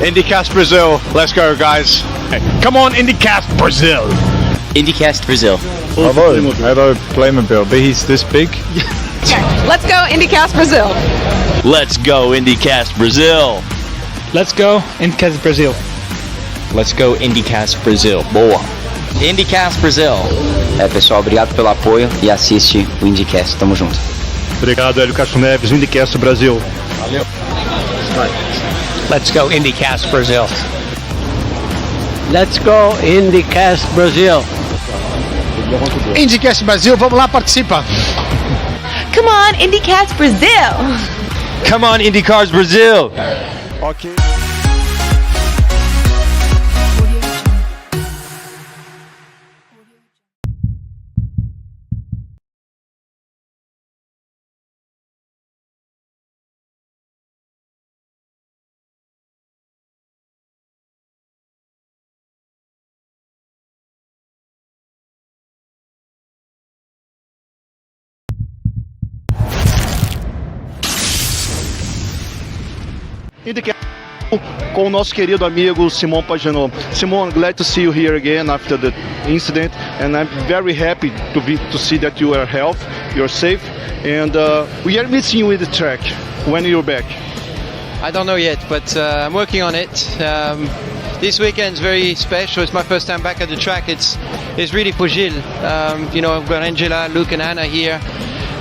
IndyCast Brasil. Let's go, guys. Come on, IndyCast Brasil. IndyCast Brasil. Hello, Playmobil, but he's this big. Let's go IndyCast Brasil. Let's go IndyCast Brasil. Let's go IndyCast Brasil. Let's go IndyCast Brasil. Boa. IndyCast Brasil. Pessoal, obrigado pelo apoio e assiste o IndyCast. Tamo junto. Obrigado, Hélio Castro Neves, IndyCast Brasil. Valeu. Let's go IndyCast Brasil. Let's go IndyCast Brasil. IndyCast Brasil, vamos lá, participa. Come on IndyCast Brasil. Come on, IndyCars Brasil. Ok. IndyCast com o nosso querido amigo Simon Pagenaud. Simon, glad to see you here again after the incident, and I'm very happy to see that you are healthy, you're safe, and we are missing you in the track. When you're back? I don't know yet, but I'm working on it. This weekend's very special. It's my first time back at the track. It's really for Gilles. You know, I've got Angela, Luke, and Anna here.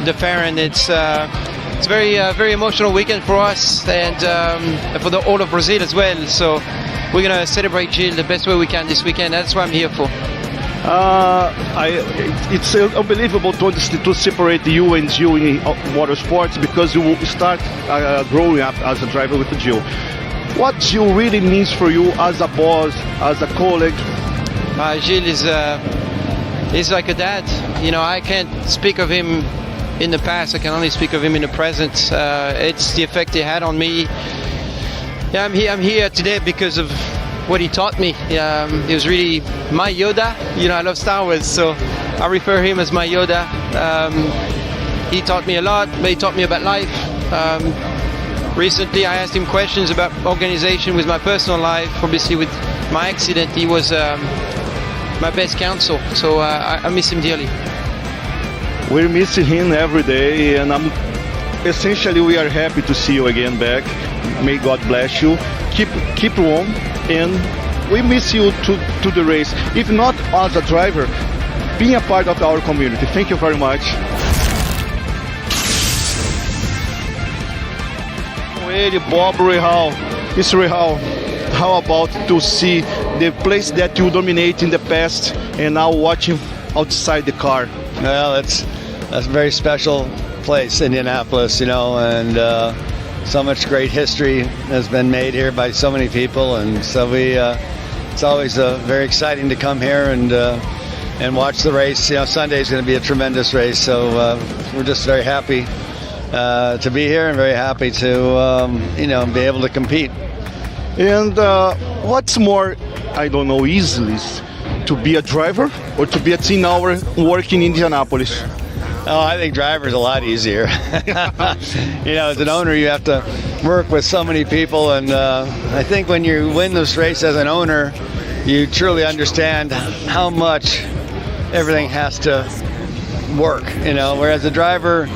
The Farron. It's very emotional weekend for us and for the all of Brazil as well. So we're gonna celebrate Gilles the best way we can this weekend. That's what I'm here for. It's unbelievable to separate you and Gilles in motorsports, because you start growing up as a driver with Gilles. What Gilles really means for you as a boss, as a colleague? Gilles is like a dad. You know, I can't speak of him in the past. I can only speak of him in the present. It's the effect he had on me. Yeah, I'm here today because of what he taught me. He was really my Yoda. You know, I love Star Wars, so I refer him as my Yoda. He taught me a lot, but he taught me about life. Recently I asked him questions about organization with my personal life. Obviously with my accident, he was my best counsel, so I miss him dearly. We're missing him every day, and essentially we are happy to see you again back. May God bless you. Keep on, and we miss you to the race. If not as a driver, being a part of our community. Thank you very much. Ele, Bob Rahal. Mr. Rahal, how about to see the place that you dominate in the past and now watching outside the car? Well, that's a very special place, Indianapolis, you know, and so much great history has been made here by so many people, and so it's always very exciting to come here and watch the race. You know, Sunday is going to be a tremendous race, so we're just very happy to be here and very happy to you know, be able to compete. And what's more, I don't know, easily, to be a driver or to be a team owner working in Indianapolis? Oh, I think driver's a lot easier. You know, as an owner, you have to work with so many people, and I think when you win this race as an owner, you truly understand how much everything has to work, you know, whereas a driver,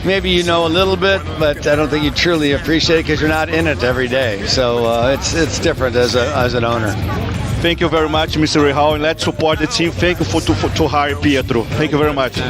maybe you know a little bit, but I don't think you truly appreciate it because you're not in it every day. So it's different as an owner. Thank you very much, Mr. Rahal, and let's support the team. Thank you to hire Pietro. Thank you very much.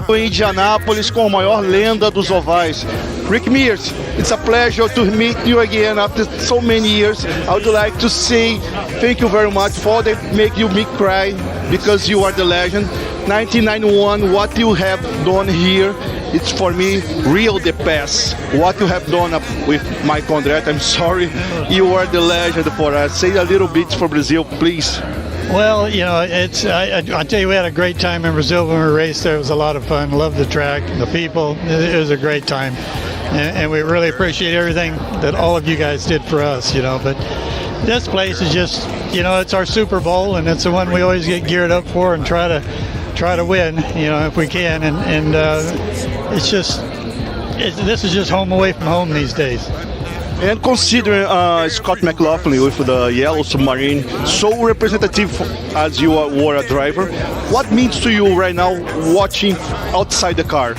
Indianapolis com a maior lenda dos ovais, Rick Mears. It's a pleasure to meet you again after so many years. I would like to say thank you very much for make me cry, because you are the legend. 1991, what you have done here, it's for me real the past. What you have done with Mike Condret, I'm sorry, you are the legend for us. Say a little bit for Brazil, please. Well, you know, I tell you, we had a great time in Brazil when we raced there. It was a lot of fun. Loved the track, the people. It was a great time. And we really appreciate everything that all of you guys did for us, you know. But this place is just, you know, it's our Super Bowl, and it's the one we always get geared up for and try to win, you know, if we can. And it's just, this is just home away from home these days. And considering Scott McLaughlin with the Yellow Submarine, so representative as you were a driver, what means to you right now watching outside the car?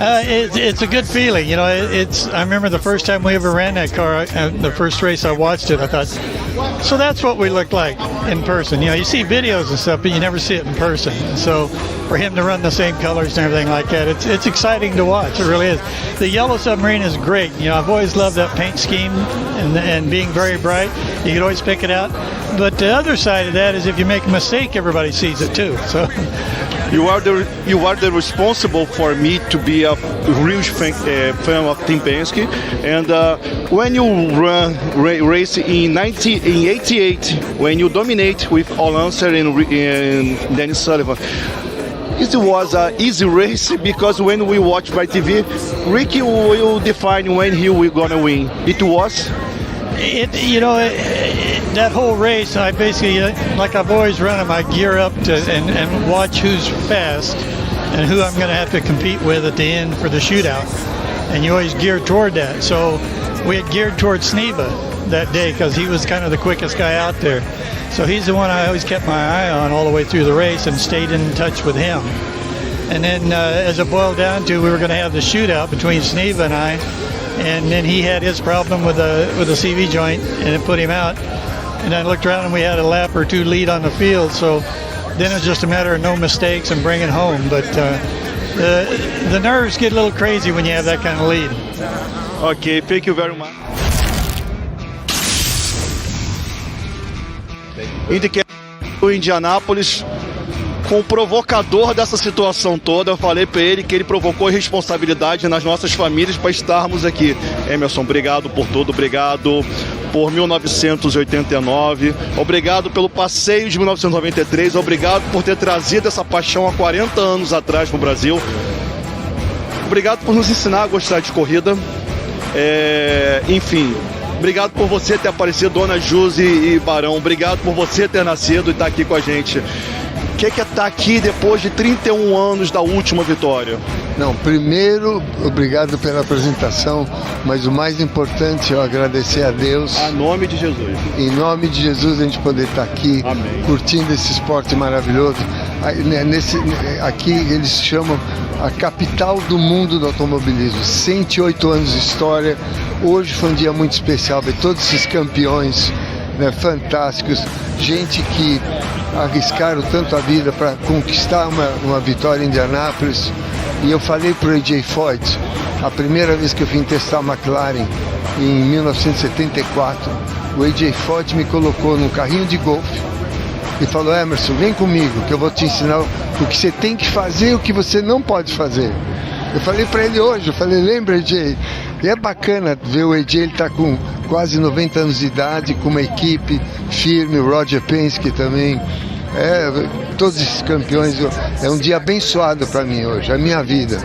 It's a good feeling, you know. I remember the first time we ever ran that car, the first race I watched it, I thought, so that's what we look like in person. You know, you see videos and stuff, but you never see it in person. And so for him to run the same colors and everything like that, it's exciting to watch. It really is. The Yellow Submarine is great. You know, I've always loved that paint scheme and being very bright. You can always pick it out. But the other side of that is if you make a mistake, everybody sees it too. So. You are the responsible for me to be a real fan of Team Penske, and when you race in 88, when you dominate with Alonso and Dennis Sullivan, it was an easy race because when we watch by TV, Ricky will define when he will gonna win. It was. That whole race, I basically, like I've always run them, I gear up to and watch who's fast and who I'm going to have to compete with at the end for the shootout. And you always gear toward that. So we had geared toward Sneva that day because he was kind of the quickest guy out there. So he's the one I always kept my eye on all the way through the race and stayed in touch with him. And then as it boiled down to, we were going to have the shootout between Sneva and I. And then he had his problem with a CV joint, and it put him out. And I looked around, and we had a lap or two lead on the field. So then it was just a matter of no mistakes and bringing home. But the nerves get a little crazy when you have that kind of lead. Okay, thank you very much. IndyCast Indianápolis. Com o provocador dessa situação toda, eu falei para ele que ele provocou responsabilidade nas nossas famílias para estarmos aqui. Emerson, obrigado por tudo, obrigado por 1989, obrigado pelo passeio de 1993, obrigado por ter trazido essa paixão há 40 anos atrás no Brasil. Obrigado por nos ensinar a gostar de corrida. Enfim, obrigado por você ter aparecido, Dona Juse e Barão. Obrigado por você ter nascido e estar aqui com a gente. O que é estar aqui depois de 31 anos da última vitória? Não, primeiro, obrigado pela apresentação, mas o mais importante é eu agradecer a Deus. Em nome de Jesus. Em nome de Jesus a gente poder estar aqui, amém, curtindo esse esporte maravilhoso. Aqui eles chamam a capital do mundo do automobilismo, 108 anos de história. Hoje foi um dia muito especial, ver todos esses campeões, né, fantásticos, gente que arriscaram tanto a vida para conquistar uma vitória em Indianapolis. E eu falei para o AJ Foyt, a primeira vez que eu vim testar a McLaren, em 1974, o AJ Foyt me colocou num carrinho de golfe e falou: Emerson, vem comigo que eu vou te ensinar o que você tem que fazer e o que você não pode fazer. Eu falei para ele hoje, eu falei: lembra, AJ? E é bacana ver o AJ, ele está com quase 90 anos de idade, com uma equipe firme, o Roger Penske também. Todos esses campeões, é um dia abençoado para mim hoje, é a minha vida.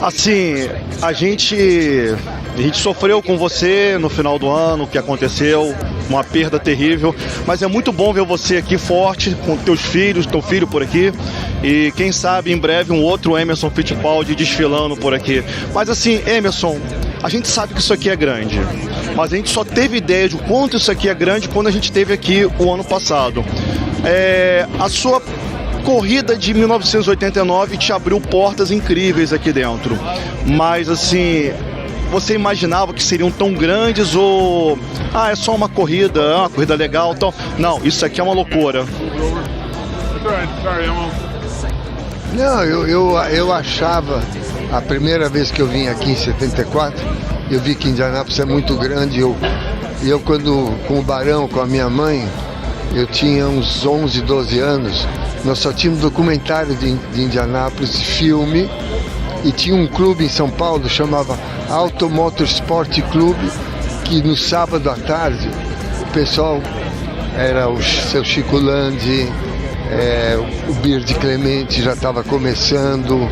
Assim, a gente sofreu com você no final do ano, o que aconteceu, uma perda terrível, mas é muito bom ver você aqui forte, com teus filhos, teu filho por aqui, e quem sabe em breve um outro Emerson Fittipaldi desfilando por aqui. Mas assim, Emerson, a gente sabe que isso aqui é grande, mas a gente só teve ideia de quanto isso aqui é grande quando a gente esteve aqui o ano passado. A sua corrida de 1989 te abriu portas incríveis aqui dentro, mas assim, você imaginava que seriam tão grandes ou é só uma corrida legal, então não, isso aqui é uma loucura? Não, eu achava, a primeira vez que eu vim aqui em 74, eu vi que Indianapolis é muito grande. Eu quando com o Barão, com a minha mãe, eu tinha uns 11, 12 anos, nós só tínhamos documentário de Indianapolis, filme, e tinha um clube em São Paulo, chamava Auto Motorsport Clube, que no sábado à tarde, o pessoal era o seu Chico Landi, o Beard Clemente já estava começando,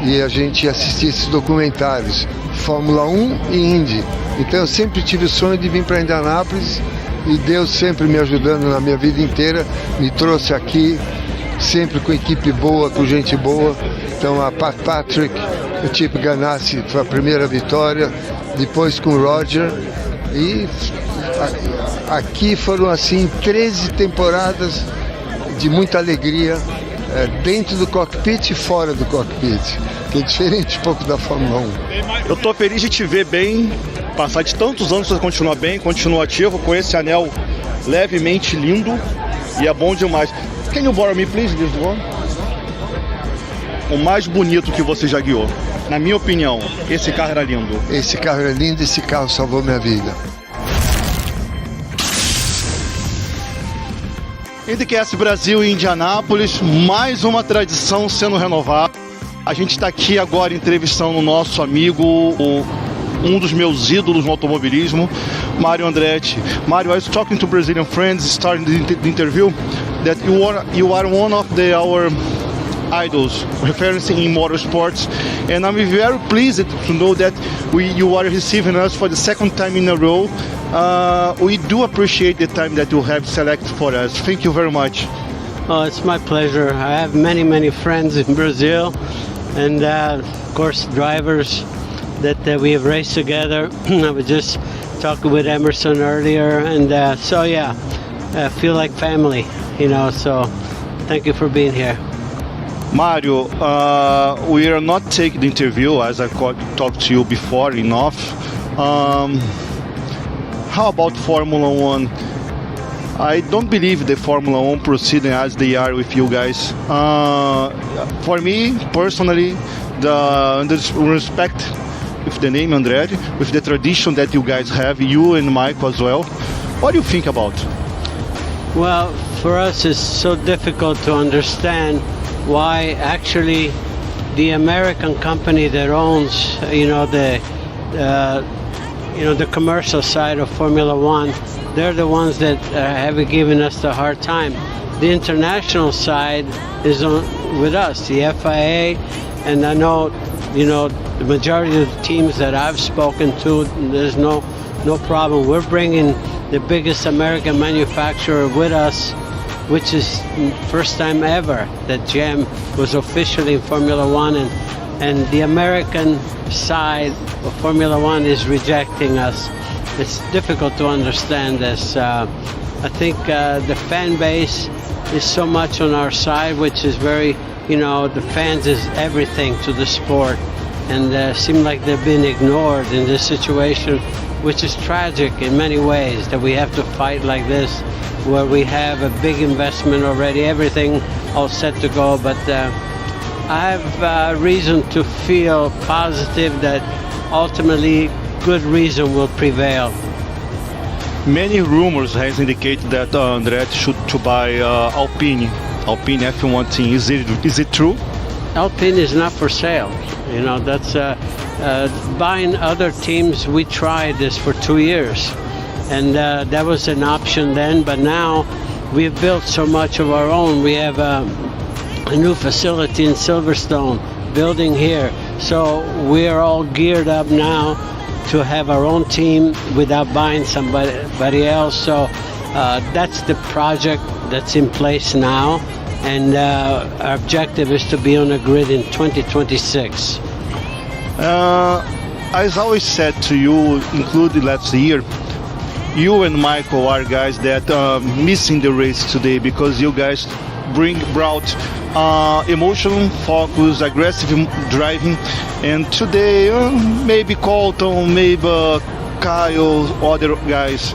e a gente assistia esses documentários, Fórmula 1 e Indy. Então eu sempre tive o sonho de vir para Indianapolis, e Deus sempre me ajudando na minha vida inteira, me trouxe aqui, sempre com equipe boa, com gente boa. Então a Patrick, o Chip Ganassi foi a primeira vitória, depois com o Roger, e aqui foram assim 13 temporadas de muita alegria, dentro do cockpit e fora do cockpit, que é diferente um pouco da Fórmula 1. Eu tô feliz de te ver bem, passar de tantos anos, você continua bem, continua ativo, com esse anel levemente lindo, e é bom demais. Can you borrow me please this one? O mais bonito que você já guiou, na minha opinião, esse carro era lindo. Esse carro é lindo, esse carro salvou minha vida. IndyCast Brasil e Indianápolis, mais uma tradição sendo renovada. A gente está aqui agora entrevistando o nosso amigo, um dos meus ídolos no automobilismo, Mário Andretti. Mário, I was talking to Brazilian friends starting the interview that you are one of our idols, referencing in motorsports, and I'm very pleased to know that you are receiving us for the second time in a row. We do appreciate the time that you have selected for us. Thank you very much. Oh, it's my pleasure. I have many friends in Brazil, and of course drivers that we have raced together. I was just talking with Emerson earlier, and so yeah, I feel like family, so thank you for being here. Mario, we are not taking the interview as I talked to you before enough. How about Formula 1? I don't believe the Formula 1 proceeding as they are with you guys. For me, personally, the respect with the name Andretti, with the tradition that you guys have, you and Michael as well. What do you think about? Well, for us it's so difficult to understand why actually the American company that owns, the commercial side of Formula One, they're the ones that have given us the hard time. The international side is with us, the FIA, and I know, the majority of the teams that I've spoken to, there's no problem. We're bringing the biggest American manufacturer with us, which is first time ever that GM was officially in Formula One, and the American side of Formula One is rejecting us. It's difficult to understand this. I think the fan base is so much on our side, which is very, the fans is everything to the sport, and seem like they've been ignored in this situation, which is tragic in many ways, that we have to fight like this, where we have a big investment already, everything all set to go, but I have reason to feel positive that ultimately good reason will prevail. Many rumors has indicated that Andretti should to buy Alpine F1 team. Is it true? Alpine is not for sale. That's buying other teams. We tried this for 2 years, and that was an option then. But now we've built so much of our own. We have a new facility in Silverstone, building here. So we are all geared up now to have our own team without buying somebody else. So that's the project that's in place now. And our objective is to be on the grid in 2026. As I always said to you, including last year, you and Michael are guys that are missing the race today because you guys brought emotional focus, aggressive driving, and today maybe Colton, maybe Kyle, other guys.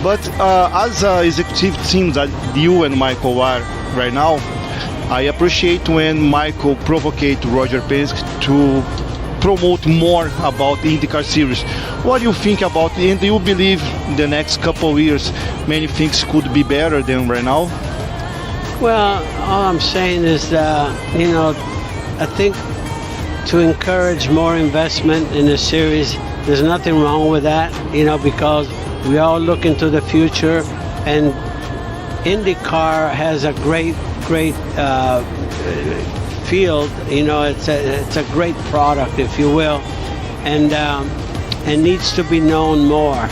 But as executive teams that you and Michael are right now, I appreciate when Michael provoked Roger Penske to promote more about the IndyCar series. What do you think about it? And do you believe in the next couple of years many things could be better than right now? Well, all I'm saying is, I think to encourage more investment in the series, there's nothing wrong with that, because we all look into the future, and IndyCar has a great field. It's a great product, if you will, and needs to be known more,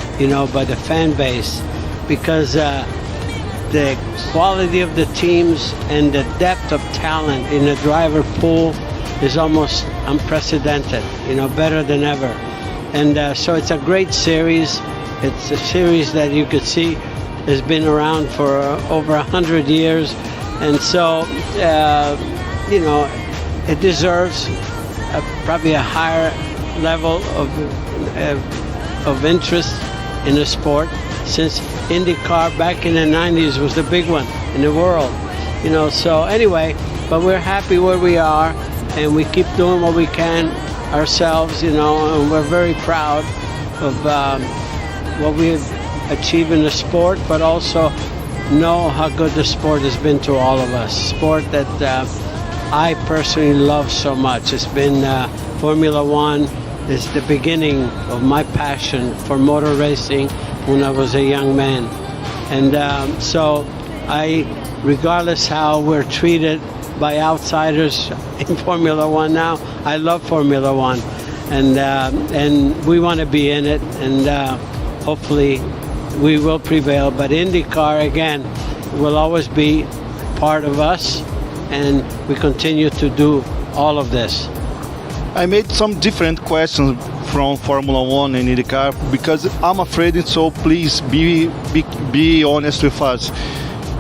by the fan base, because the quality of the teams and the depth of talent in the driver pool is almost unprecedented, better than ever. And so it's a great series. It's a series that you could see has been around for over 100 years. And so, it deserves probably a higher level of interest in the sport, since IndyCar back in the 90s was the big one in the world. So anyway, but we're happy where we are, and we keep doing what we can ourselves, and we're very proud of what we've achieved in the sport, but also know how good the sport has been to all of us. Sport that I personally love so much. It's been Formula One is the beginning of my passion for motor racing when I was a young man. And so regardless how we're treated by outsiders in Formula One now, I love Formula One. And we want to be in it, and hopefully we will prevail. But IndyCar, again, will always be part of us, and we continue to do all of this. I made some different questions from Formula One and IndyCar because I'm afraid, so please be honest with us.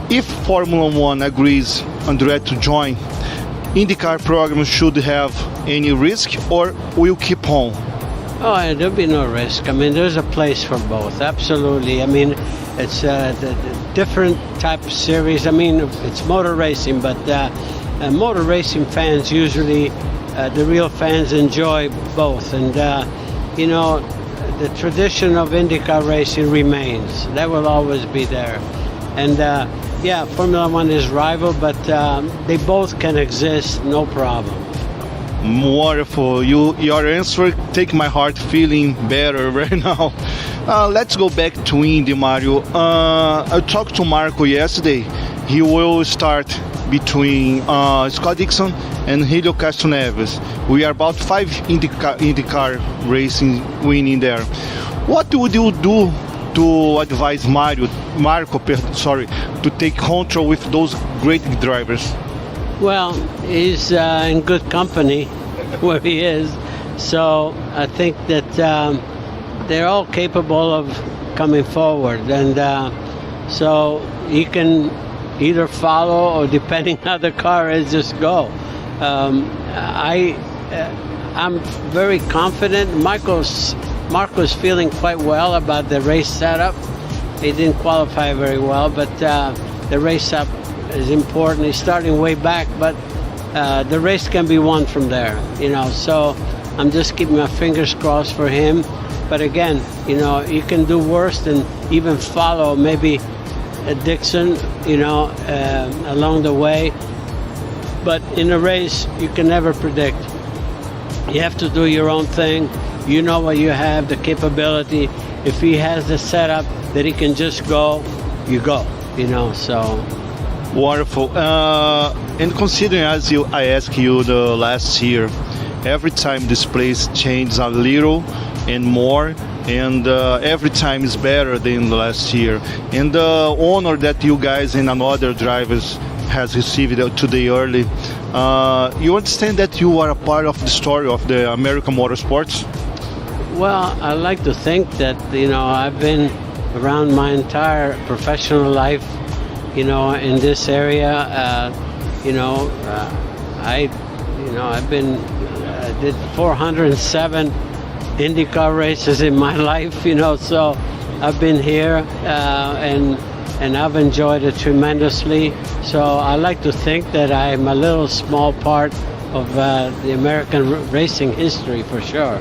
If Formula One agrees, André, to join, IndyCar program should have any risk, or will keep on? Oh, there'll be no risk. I mean, there's a place for both, absolutely. I mean, it's the different type of series. I mean, it's motor racing, but motor racing fans usually, the real fans enjoy both. And, the tradition of IndyCar racing remains. That will always be there. And, Formula One is rival, but they both can exist, no problem. Wonderful. Your answer take my heart feeling better right now. Let's go back to Indy, Mario. I talked to Marco yesterday. He will start between Scott Dixon and Helio Castroneves. We are about 5 IndyCar racing winning there. What would you do to advise Marco, to take control with those great drivers? Well, he's in good company where he is, so I think that they're all capable of coming forward, and so he can either follow, or depending how the car is, just go. I'm very confident. Marco's feeling quite well about the race setup. He didn't qualify very well, but the race setup is important. He's starting way back, but the race can be won from there, so I'm just keeping my fingers crossed for him. But again, you can do worse than even follow maybe Dixon, along the way. But in a race, you can never predict. You have to do your own thing. You know what you have, the capability. If he has the setup that he can just go, you go, so. Wonderful. And considering, as I asked you the last year, every time this place changes a little and more, and every time is better than the last year. And the honor that you guys and another drivers has received today early, you understand that you are a part of the story of the American motorsports? Well, I like to think that, I've been around my entire professional life, in this area. I've been, did 407 IndyCar races in my life, so I've been here, and I've enjoyed it tremendously. So I like to think that I'm a little small part of the American racing history, for sure.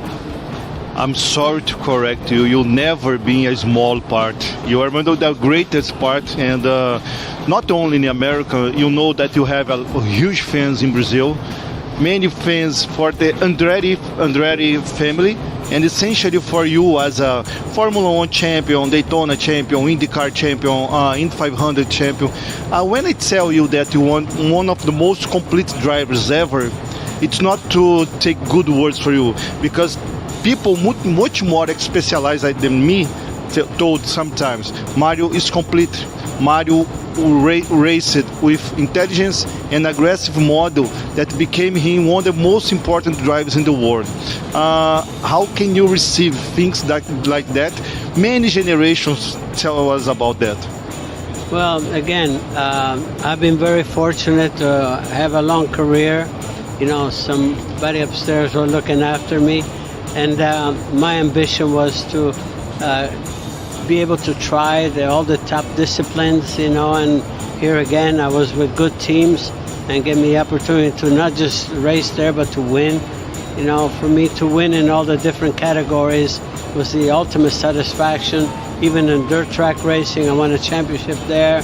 I'm sorry to correct you. You'll never be a small part. You are one of the greatest part, and not only in America. You know that you have a huge fans in Brazil, many fans for the Andretti family, and essentially for you as a Formula One champion, Daytona champion, IndyCar champion, Indy 500 champion. When I tell you that you want one of the most complete drivers ever, it's not to take good words for you, because people much more specialized than me told sometimes, Mario is complete. Mario raced with intelligence and aggressive model that became him one of the most important drivers in the world. How can you receive things like that? Many generations tell us about that. Well, again, I've been very fortunate to have a long career. You know, somebody upstairs were looking after me, and my ambition was to be able to try all the top disciplines, you know, and here again I was with good teams and gave me the opportunity to not just race there but to win. You know, for me to win in all the different categories was the ultimate satisfaction. Even in dirt track racing, I won a championship there,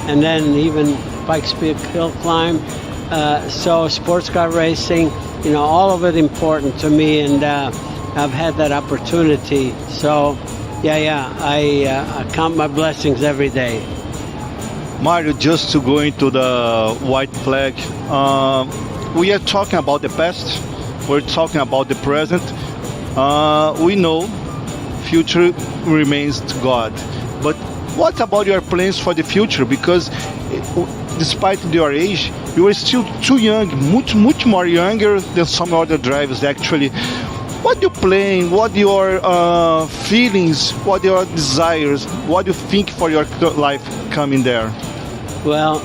and then even Pikes Peak hill climb. So sports car racing, you know, all of it important to me, and I've had that opportunity. So I count my blessings every day. Mario, just to go into the white flag, we are talking about the past, we're talking about the present. We know future remains to God, but what about your plans for the future? Because despite your age, you are still too young, much more younger than some other drivers actually. What do you plan? What are your feelings? What are your desires? What do you think for your life coming there? Well,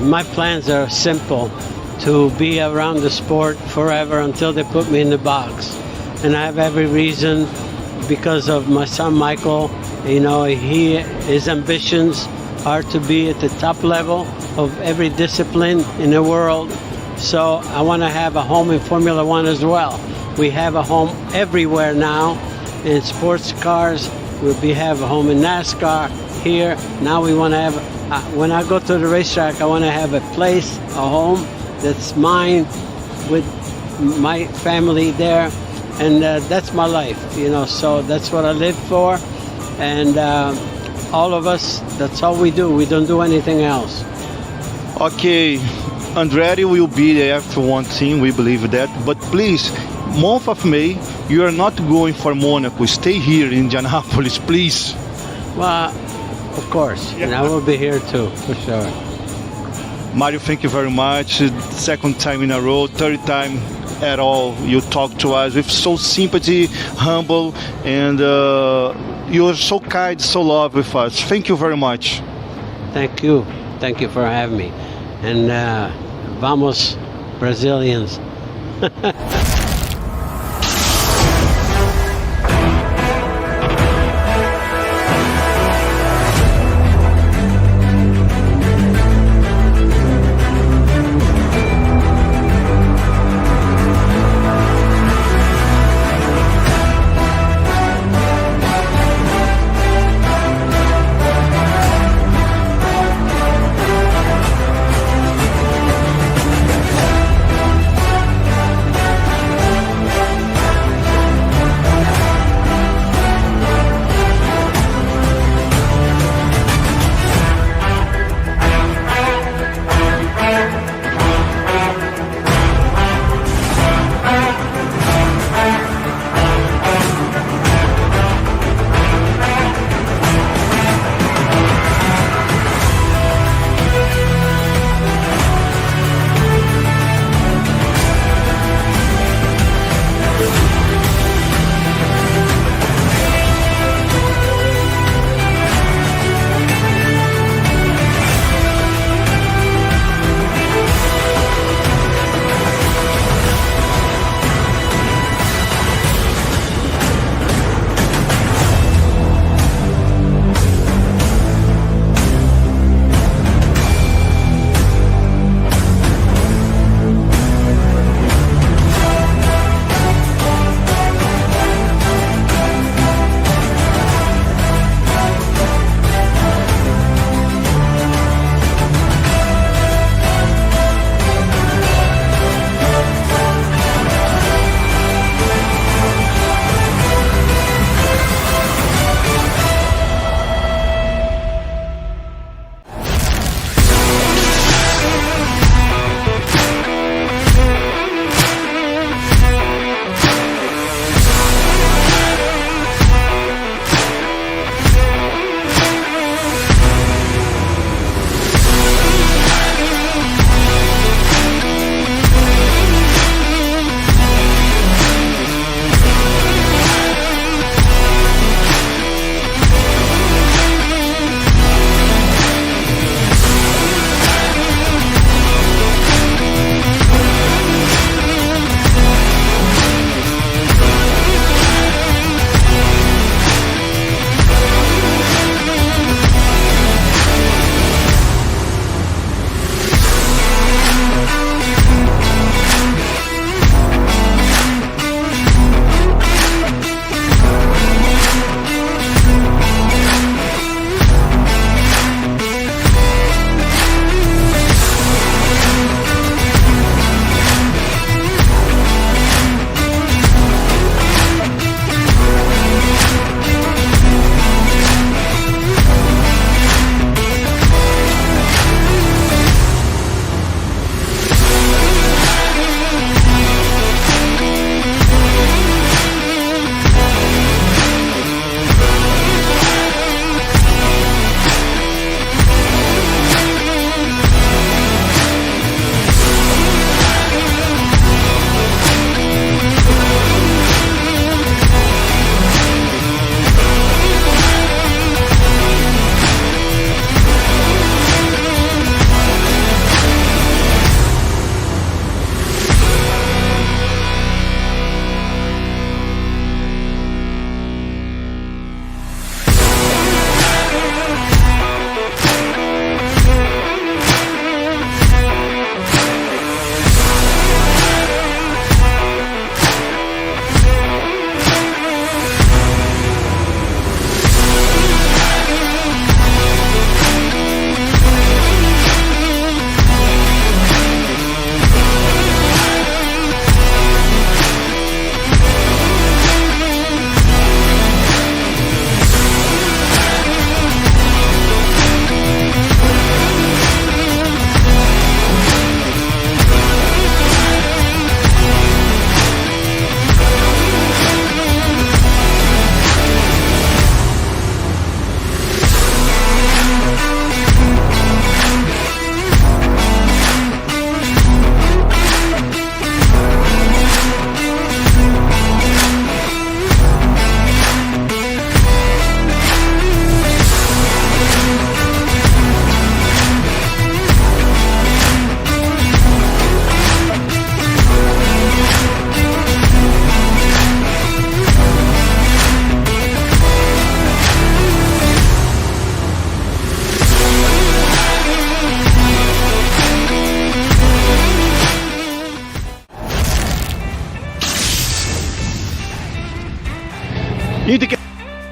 my plans are simple: to be around the sport forever until they put me in the box. And I have every reason, because of my son Michael. You know, his ambitions are to be at the top level of every discipline in the world. So I want to have a home in Formula One as well. We have a home everywhere now in sports cars. We have a home in NASCAR here. Now we want to have, when I go to the racetrack, I want to have a place, a home that's mine with my family there. And that's my life, you know, so that's what I live for. And all of us, that's all we do. We don't do anything else. Okay, Andretti will be the F1 team, we believe that. But please, month of May, you are not going for Monaco. Stay here in Indianapolis, please. Well, of course, and I will be here too, for sure. Mario, thank you very much. Second time in a row, third time at all. You talk to us with so sympathy, humble, and you are so kind, so love with us. Thank you very much. Thank you. Thank you for having me. And vamos, Brazilians.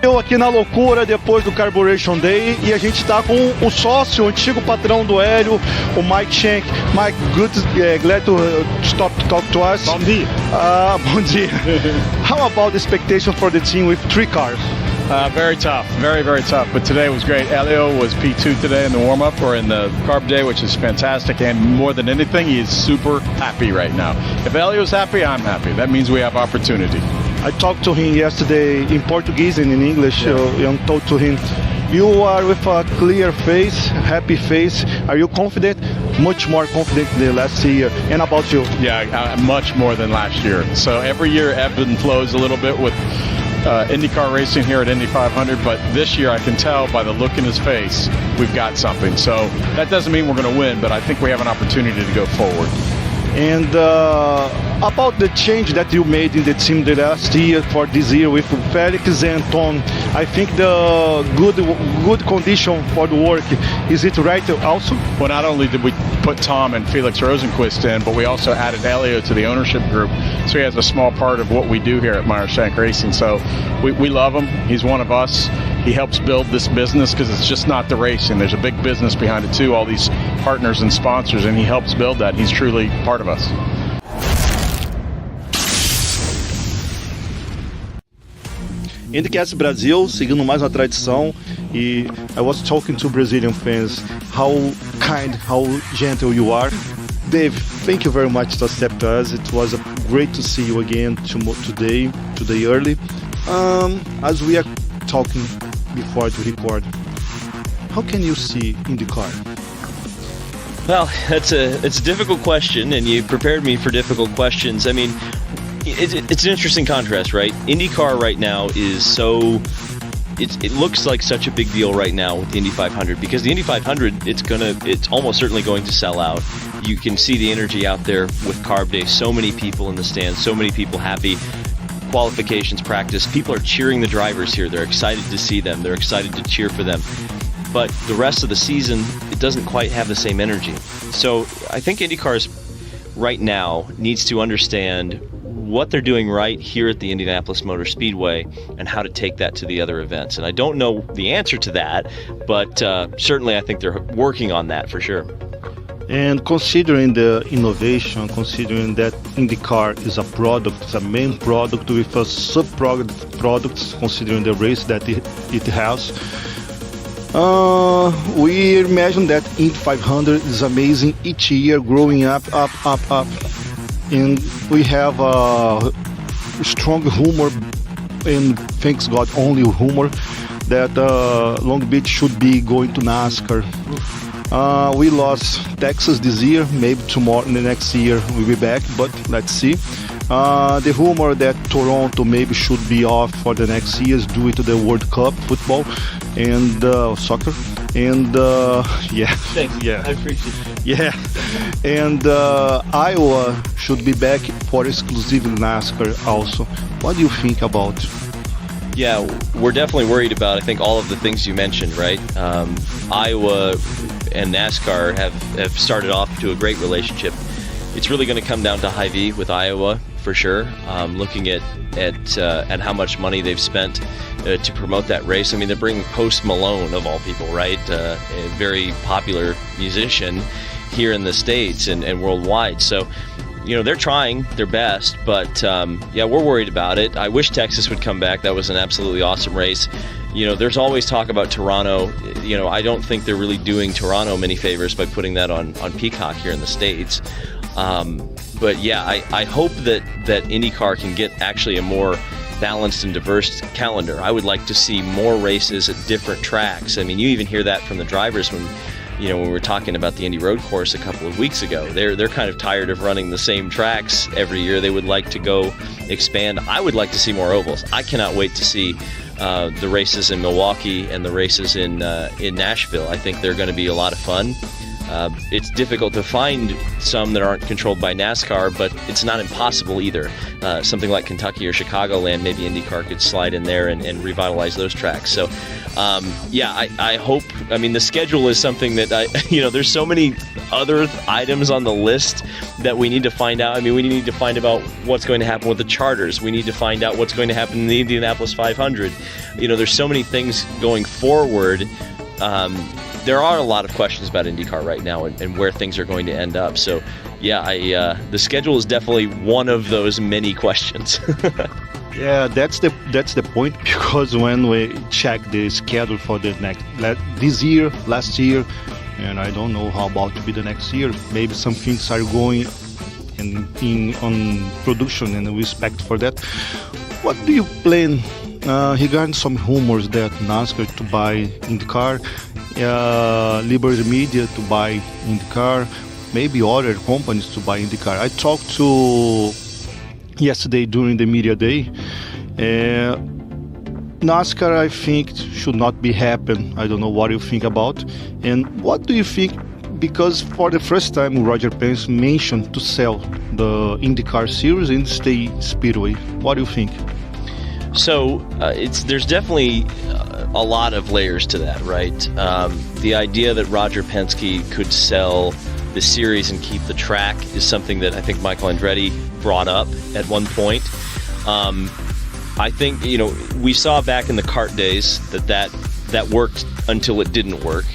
Eu aqui na loucura depois do Carburation Day e a gente está com o sócio, o antigo patrão do Hélio, o Mike Schenck. Mike, glad to stop to talk to us. Bom dia. Bom dia. How about the expectation for the team with 3 cars? Very tough, very, very tough. But today was great. Elio was P2 today in the warm-up or in the carb day, which is fantastic. And more than anything, he is super happy right now. If Elio's happy, I'm happy. That means we have opportunity. I talked to him yesterday in Portuguese and in English, and told to him, you are with a clear face, happy face. Are you confident? Much more confident than last year. And about you? Yeah, much more than last year. So every year ebbs and flows a little bit with IndyCar racing here at Indy 500, but this year I can tell by the look in his face we've got something. So that doesn't mean we're going to win, but I think we have an opportunity to go forward. And about the change that you made in the team the last year for this year with Felix and Tom, I think the good condition for the work, is it right also? Well, not only did we put Tom and Felix Rosenquist in, but we also added Elio to the ownership group, so he has a small part of what we do here at Meyer-Shank Racing. So we love him. He's one of us. He helps build this business because it's just not the racing. There's a big business behind it too, all these partners and sponsors, and he helps build that. He's truly part of us. IndyCast Brasil, seguindo mais uma tradição, e I was talking to Brazilian fans, how kind, how gentle you are. Dave, thank you very much to accept us. It was great to see you again today early. As we are talking before to record, how can you see IndyCar? Well, it's a difficult question, and you prepared me for difficult questions. I mean, it's an interesting contrast, right? IndyCar right now is so... It looks like such a big deal right now with the Indy 500, because the Indy 500, it's almost certainly going to sell out. You can see the energy out there with Carb Day. So many people in the stands, so many people happy. Qualifications, practice, people are cheering the drivers here. They're excited to see them. They're excited to cheer for them. But the rest of the season, it doesn't quite have the same energy. So I think IndyCar right now needs to understand what they're doing right here at the Indianapolis Motor Speedway and how to take that to the other events. And I don't know the answer to that, but certainly I think they're working on that for sure. And considering the innovation, considering that IndyCar is a product, it's a main product with a sub-products, considering the race that it has, we imagine that Indy 500 is amazing each year, growing up. And we have a strong rumor, and thanks God only rumor, that Long Beach should be going to NASCAR. We lost Texas this year, maybe tomorrow, the next year we'll be back, but let's see. The rumor that Toronto maybe should be off for the next years due to the World Cup football and soccer. And yeah, thanks. Yeah, I appreciate it. Yeah, and Iowa should be back for exclusive NASCAR also. What do you think about? Yeah, we're definitely worried about, I think, all of the things you mentioned, right? Iowa and NASCAR have started off to a great relationship. It's really going to come down to Hy-Vee with Iowa for sure. Looking at how much money they've spent to promote that race. I mean, they're bringing Post Malone of all people, right? A very popular musician here in the States and worldwide. So, you know, they're trying their best, but yeah, we're worried about it. I wish Texas would come back. That was an absolutely awesome race. You know, there's always talk about Toronto. You know, I don't think they're really doing Toronto many favors by putting that on Peacock here in the States. But yeah, I hope that IndyCar can get actually a more balanced and diverse calendar. I would like to see more races at different tracks. I mean, you even hear that from the drivers when we were talking about the Indy Road Course a couple of weeks ago. They're kind of tired of running the same tracks every year. They would like to go expand. I would like to see more ovals. I cannot wait to see the races in Milwaukee and the races in Nashville. I think they're going to be a lot of fun. It's difficult to find some that aren't controlled by NASCAR, but it's not impossible either. Something like Kentucky or Chicagoland, maybe IndyCar could slide in there and revitalize those tracks. So, I hope. I mean, the schedule is something that there's so many other items on the list that we need to find out. I mean, we need to find out what's going to happen with the charters. We need to find out what's going to happen in the Indianapolis 500. There's so many things going forward. There are a lot of questions about IndyCar right now and where things are going to end up. So, the schedule is definitely one of those many questions. Yeah, that's the point, because when we check the schedule for the this year, last year, and I don't know how about to be the next year, maybe some things are going on production, and we expect for that. What do you plan regarding some rumors that NASCAR to buy IndyCar, Liberty Media to buy IndyCar, maybe other companies to buy IndyCar? I talked to yesterday during the media day. NASCAR, I think, should not be happen. I don't know what you think about. And what do you think? Because for the first time, Roger Penske mentioned to sell the IndyCar series and stay Speedway. What do you think? So there's definitely a lot of layers to that, right? The idea that Roger Penske could sell the series and keep the track is something that I think Michael Andretti brought up at one point. I think, we saw back in the kart days that worked until it didn't work.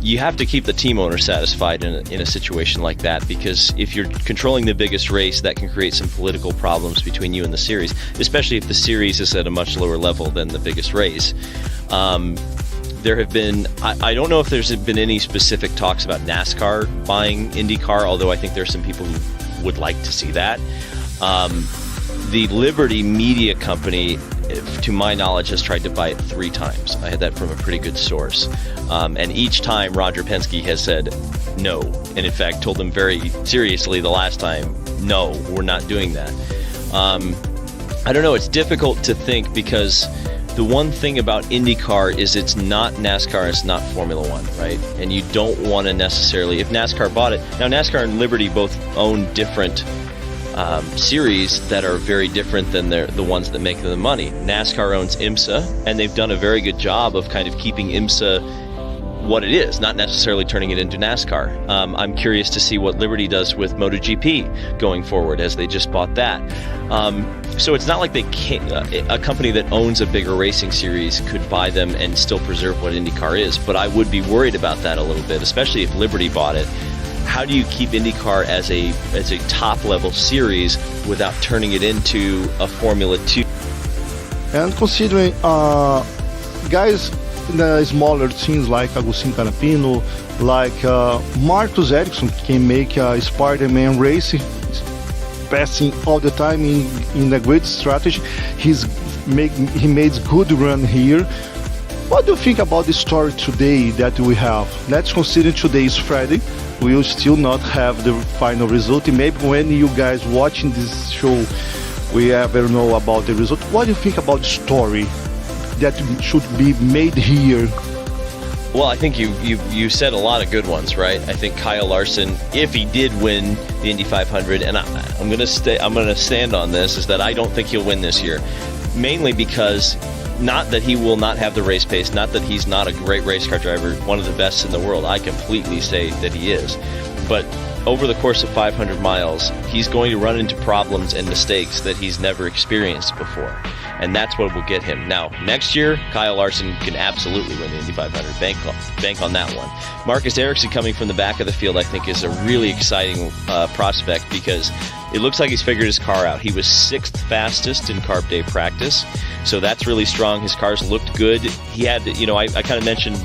You have to keep the team owner satisfied in a situation like that, because if you're controlling the biggest race, that can create some political problems between you and the series, especially if the series is at a much lower level than the biggest race. There have been, I don't know if there's been any specific talks about NASCAR buying IndyCar, although I think there's some people who would like to see that. The Liberty Media Company, to my knowledge, has tried to buy it 3 times. I had that from a pretty good source. And each time Roger Penske has said no, and in fact told them very seriously the last time, no, we're not doing that. I don't know, it's difficult to think, because the one thing about IndyCar is it's not NASCAR, it's not Formula One, right? And you don't want to necessarily, if NASCAR bought it, now NASCAR and Liberty both own different series that are very different than the ones that make them the money. NASCAR owns IMSA, and they've done a very good job of kind of keeping IMSA what it is, not necessarily turning it into NASCAR. I'm curious to see what Liberty does with MotoGP going forward, as they just bought that. So it's not like they can't, a company that owns a bigger racing series could buy them and still preserve what IndyCar is, but I would be worried about that a little bit, especially if Liberty bought it. How do you keep IndyCar as a top level series without turning it into a Formula 2? And considering guys in the smaller teams like Agustin Canapino, like Marcus Ericsson can make a Spider-Man race, passing all the time in a great strategy. He made good run here. What do you think about the story today that we have? Let's consider today is Friday. We will still not have the final result. And maybe when you guys watching this show, we ever know about the result. What do you think about the story that should be made here? Well, I think you said a lot of good ones, right? I think Kyle Larson, if he did win the Indy 500, and I'm gonna stand on this, is that I don't think he'll win this year, mainly because not that he will not have the race pace, not that he's not a great race car driver, one of the best in the world. I completely say that he is, but over the course of 500 miles, he's going to run into problems and mistakes that he's never experienced before. And that's what will get him. Now, next year, Kyle Larson can absolutely win the Indy 500. Bank on that one. Marcus Ericsson coming from the back of the field, I think, is a really exciting prospect, because it looks like he's figured his car out. He was 6th fastest in Carb Day practice, so that's really strong. His cars looked good. He had, I kind of mentioned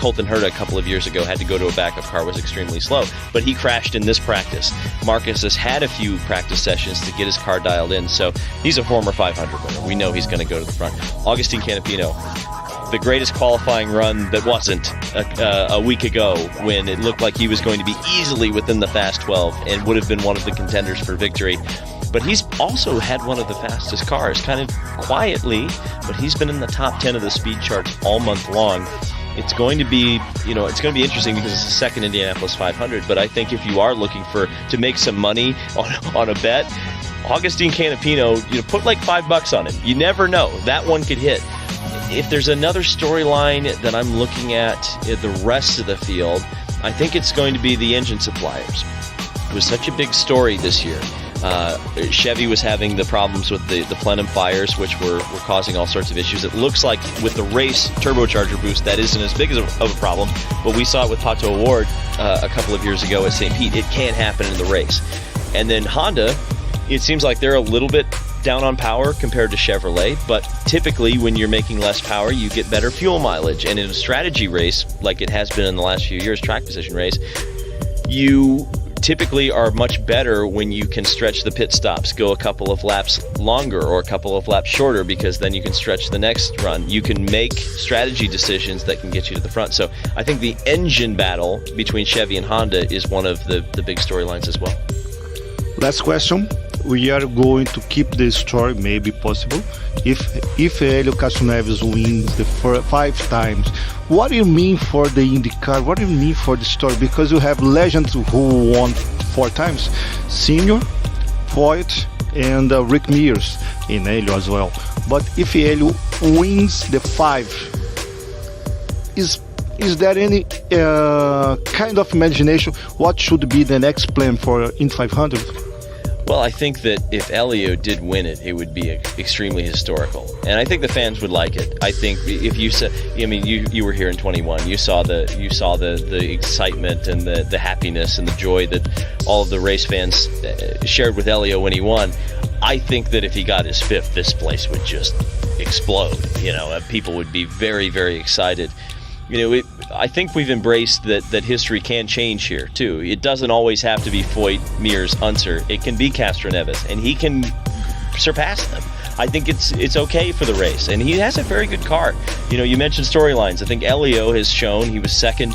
Colton Herta a couple of years ago had to go to a backup car, was extremely slow, but he crashed in this practice. Marcus has had a few practice sessions to get his car dialed in, so he's a former 500 winner. We know he's going to go to the front. Augustin Canapino, the greatest qualifying run that wasn't a week ago, when it looked like he was going to be easily within the Fast 12 and would have been one of the contenders for victory. But he's also had one of the fastest cars, kind of quietly, but he's been in the top 10 of the speed charts all month long. it's going to be interesting because it's the second Indianapolis 500. But I think if you are looking to make some money on a bet, Augustine Canapino, put like $5 on it. You never know, that one could hit. If there's another storyline that I'm looking at the rest of the field, I think it's going to be the engine suppliers. It was such a big story this year. Chevy was having the problems with the plenum fires, which were causing all sorts of issues. It looks like with the race turbocharger boost, that isn't as big of a problem, but we saw it with Pato O'Ward a couple of years ago at St. Pete. It can happen in the race. And then Honda, it seems like they're a little bit down on power compared to Chevrolet, but typically when you're making less power, you get better fuel mileage. And in a strategy race, like it has been in the last few years, track position race, you typically are much better when you can stretch the pit stops, go a couple of laps longer or a couple of laps shorter, because then you can stretch the next run. You can make strategy decisions that can get you to the front. So I think the engine battle between Chevy and Honda is one of the big storylines as well. Last question. We are going to keep this story, maybe possible. If Hélio Castroneves wins the 5 times, what do you mean for the IndyCar? What do you mean for the story? Because you have legends who won 4 times, Senior, Foyt, and Rick Mears in Hélio as well. But if Hélio wins the 5, is there any kind of imagination? What should be the next plan for Indy 500? Well, I think that if Elio did win it, it would be extremely historical, and I think the fans would like it. I think if you said, you were here in 21, you saw the excitement and the happiness and the joy that all of the race fans shared with Elio when he won. I think that if he got his 5th, this place would just explode. People would be very, very excited. I think we've embraced that history can change here too. It doesn't always have to be Foyt, Mears, Unser. It can be Castroneves, and he can surpass them. I think it's okay for the race, and he has a very good car. You mentioned storylines. I think Elio has shown he was second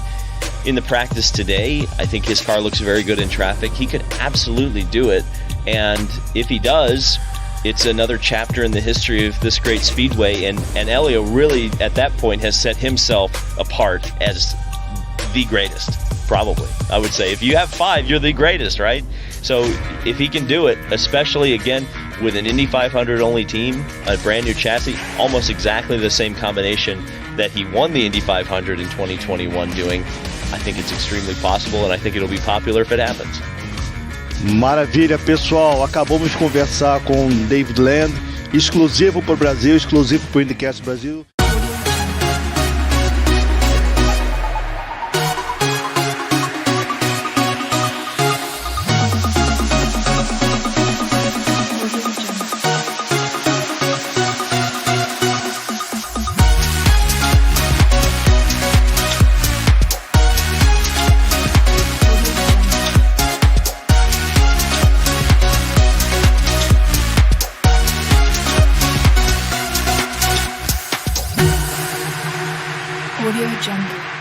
in the practice today. I think his car looks very good in traffic. He could absolutely do it, and if he does, it's another chapter in the history of this great speedway, and Elio really, at that point, has set himself apart as the greatest, probably. I would say, if you have 5, you're the greatest, right? So if he can do it, especially, again, with an Indy 500 only team, a brand new chassis, almost exactly the same combination that he won the Indy 500 in 2021 doing, I think it's extremely possible, and I think it'll be popular if it happens. Maravilha, pessoal. Acabamos de conversar com David Land, exclusivo para o Brasil, exclusivo para o IndyCast Brasil. Audio Jungle.